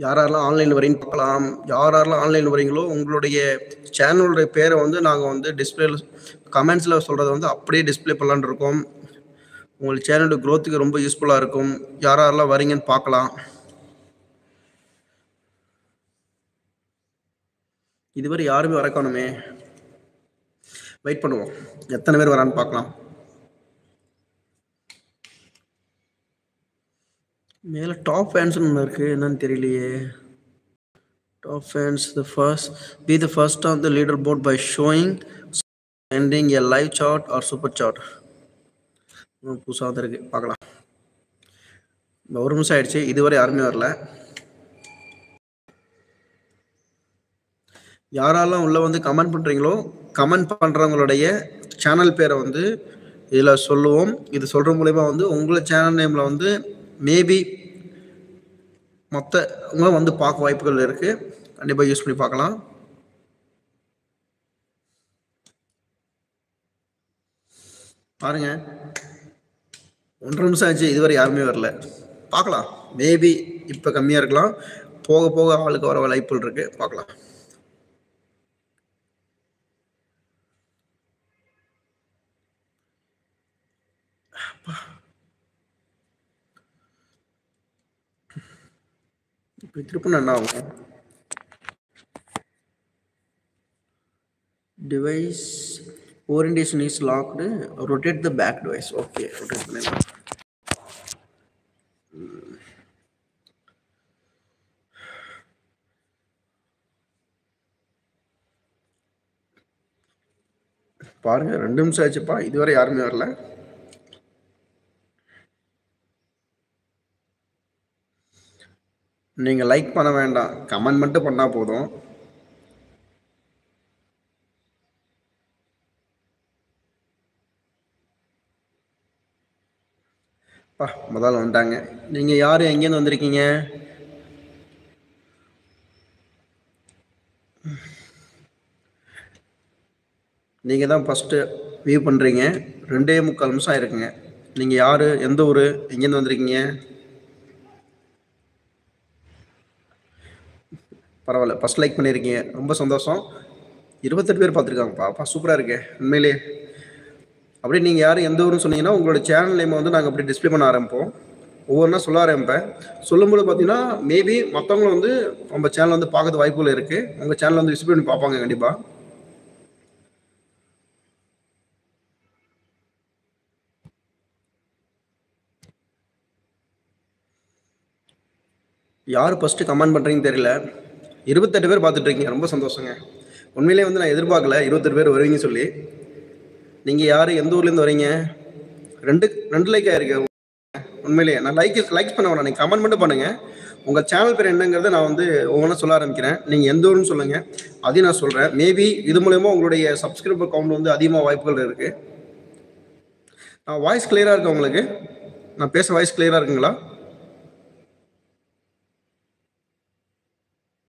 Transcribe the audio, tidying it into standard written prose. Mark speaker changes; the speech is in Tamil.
Speaker 1: யாரெல்லாம் ஆன்லைன் வரீங்கன்னு பார்க்கலாம். யாரெல்லாம் ஆன்லைன் வரீங்களோ உங்களுடைய சேனலுடைய பேரை வந்து நாங்கள் வந்து டிஸ்பிளேல கமெண்ட்ஸில் சொல்கிறத வந்து அப்படியே டிஸ்பிளே பண்ணலான்னு இருக்கோம். உங்கள் சேனலோட க்ரோத்துக்கு ரொம்ப யூஸ்ஃபுல்லாக இருக்கும். யாரெல்லாம் வரீங்கன்னு பார்க்கலாம். இதுவரை யாருமே வர காணுமே. வெயிட் பண்ணுவோம், எத்தனை பேர் வரான்னு பார்க்கலாம். மேலே டாப் ஃபேன்ஸ்னு ஒன்று இருக்குது, என்னன்னு தெரியலையே. Top fans be the first on the leaderboard by showing sending a live chat or super chat. புதுசாக வந்துருக்கு, பார்க்கலாம். ஒரு நிமிஷம் ஆயிடுச்சு, இதுவரை யாருமே வரல. யாரெல்லாம் உள்ள வந்து கமெண்ட் பண்ணுறீங்களோ கமெண்ட் பண்ணுறவங்களுடைய சேனல் பேரை வந்து இதில் சொல்லுவோம். இது சொல்கிற மூலயமா வந்து உங்களை சேனல் நேமில் வந்து மேபி மற்றவங்களும் வந்து பார்க்க வாய்ப்புகள் இருக்குது. கண்டிப்பாக யூஸ் பண்ணி பார்க்கலாம். பாருங்க, 1.5 நிமிஷம் ஆச்சு, இதுவரை யாருமே வரல. பார்க்கலாம், மேபி இப்போ கம்மியாக இருக்கலாம், போக போக ஆளுக்கு வர வாய்ப்புகள் இருக்கு. பார்க்கலாம். இப்போ திருப்பி என்ன ஆகும்? Device orientation is locked. Rotate the back device. Okay, rotate பண்ணலாம். பாருங்க, 2 நிமிஷம் ஆச்சுப்பா, இதுவரை யாருமே வரல. நீங்க லைக் பண்ண வேண்டாம், கமெண்ட் மட்டும் பண்ணா போதும். முதல்ல வந்துட்டாங்க. நீங்க யாரு, எங்கேருந்து வந்திருக்கீங்க? நீங்க தான் ஃபர்ஸ்ட் வியூ பண்றீங்க. 2.25 நிமிஷம் ஆயிருக்குங்க. நீங்க யாரு, எந்த ஊரு, எங்கேருந்து வந்திருக்கீங்க? பரவாயில்ல, ஃபர்ஸ்ட் லைக் பண்ணியிருக்கீங்க, ரொம்ப சந்தோஷம். 28 பேர் பார்த்துருக்காங்கப்பா, சூப்பராக இருக்கு உண்மையிலேயே. அப்படியே நீங்கள் யார், எந்த ஊருன்னு சொன்னீங்கன்னா உங்களோட சேனல் நேம் வந்து நாங்கள் அப்படியே டிஸ்பிளே பண்ண ஆரம்பிப்போம். ஒவ்வொன்றா சொல்ல ஆரம்பிப்பேன். சொல்லும்போது பார்த்தீங்கன்னா மேபி மற்றவங்களும் வந்து நம்ம சேனல் வந்து பார்க்கறது வாய்ப்புகள் இருக்குது. உங்கள் சேனல் வந்து விசிட் பண்ணி பார்ப்பாங்க கண்டிப்பாக. யார் ஃபஸ்ட்டு கமெண்ட் பண்ணுறீங்கன்னு தெரியல. 28 பேர் பார்த்துட்டு இருக்கீங்க, ரொம்ப சந்தோஷங்க. உண்மையிலே வந்து நான் எதிர்பார்க்கல 28 பேர் வருவீங்கன்னு சொல்லி. நீங்கள் யார், எந்த ஊர்லேருந்து வரீங்க? 2 லைக் ஆயிருக்கு. உண்மையிலேயே நான் லைக்ஸ் பண்ண வேணாம், நீங்கள் கமெண்ட் மட்டும் பண்ணுங்கள். உங்கள் சேனல் பேர் என்னங்கிறத நான் வந்து ஒவ்வொன்றா சொல்ல ஆரம்பிக்கிறேன். நீங்கள் எந்த ஊருன்னு சொல்லுங்கள், அதையும் நான் சொல்கிறேன். மேபி இது மூலயமா உங்களுடைய சப்ஸ்கிரைபர் கவுண்ட் வந்து அதிகமாக வாய்ப்புகள் இருக்குது. வாய்ஸ் கிளியராக இருக்கு உங்களுக்கு? நான் பேச வாய்ஸ் கிளியராக இருக்குங்களா?